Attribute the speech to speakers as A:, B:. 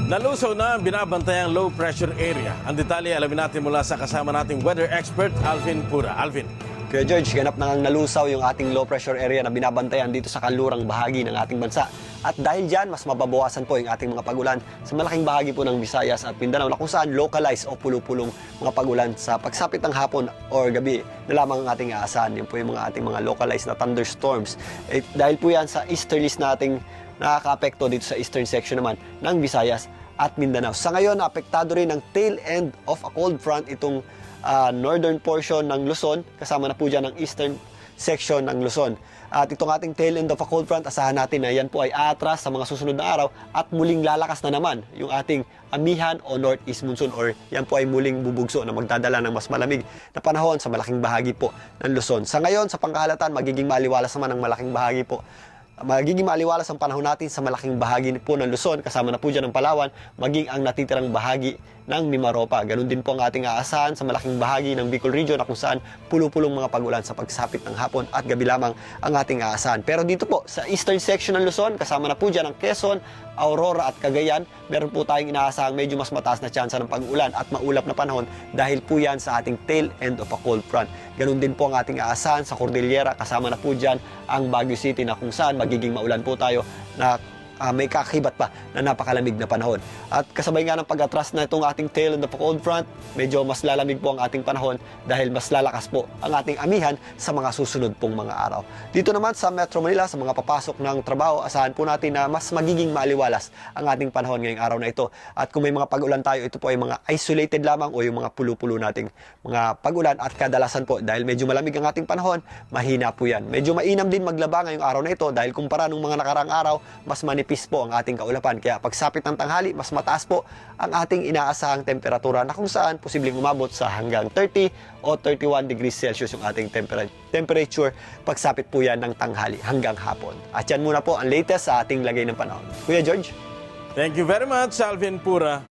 A: Nalusaw na ang binabantayang low pressure area. Ang detalye alamin natin mula sa kasama nating weather expert Alvin Pura. Alvin.
B: Kuya George, ganap na nalusaw yung ating low pressure area na binabantayan dito sa kanlurang bahagi ng ating bansa. At dahil dyan, mas mababawasan po yung ating mga pagulan sa malaking bahagi po ng Visayas at Mindanao na kung saan localized o pulo-pulong mga pagulan sa pagsapit ng hapon or gabi na lamang ang ating aasahan. Yun po yung mga ating mga localized na thunderstorms. Dahil po yan sa easterlies nating nakaka-apekto dito sa eastern section naman ng Visayas at Mindanao. Sa ngayon, apektado rin ng tail end of a cold front itong northern portion ng Luzon, kasama na po dyan ang eastern section ng Luzon. At itong ating tail end of a cold front, asahan natin na yan po ay aatras sa mga susunod na araw at muling lalakas na naman yung ating amihan o northeast monsoon or yan po ay muling bubugso na magdadala ng mas malamig na panahon sa malaking bahagi po ng Luzon. Sa ngayon, sa pangkahalatan, magiging maliwalas naman ang malaking bahagi po. Magiging maaliwalas ang panahon natin sa malaking bahagi po ng Luzon, kasama na po dyan ang Palawan, maging ang natitirang bahagi ng Mimaropa. Ganun din po ang ating aasahan sa malaking bahagi ng Bicol Region na kung saan pulo-pulong mga pagulan sa pagsapit ng hapon at gabi lamang ang ating aasahan. Pero dito po sa eastern section ng Luzon, kasama na po dyan ang Quezon, Aurora at Cagayan, meron po tayong inaasahang medyo mas mataas na tsansa ng pag-ulan at maulap na panahon dahil po yan sa ating tail end of a cold front. Ganun din po ang ating aasahan sa Cordillera, kasama na po dyan ang Baguio City na kung saan magiging maulan po tayo na may kakakibat pa na napakalamig na panahon. At kasabay nga ng pag-atras na itong ating tail end of a cold front, medyo mas lalamig po ang ating panahon dahil mas lalakas po ang ating amihan sa mga susunod pong mga araw. Dito naman sa Metro Manila, sa mga papasok ng trabaho, asahan po natin na mas magiging maaliwalas ang ating panahon ngayong araw na ito. At kung may mga pag-ulan tayo, ito po ay mga isolated lamang o yung mga pulo-pulo nating mga pag-ulan at kadalasan po dahil medyo malamig ang ating panahon, mahina po yan. Medyo mainam din maglaba ngayong araw na ito dahil kumpara nung mga nakarang araw, mas manipis po ang ating kaulapan. Kaya pagsapit ng tanghali, mas mataas po ang ating inaasahang temperatura na kung saan posibleng umabot sa hanggang 30 o 31 degrees Celsius yung ating temperature pagsapit po yan ng tanghali hanggang hapon. At yan muna po ang latest sa ating lagay ng panahon. Kuya George?
A: Thank you very much, Alvin Pura.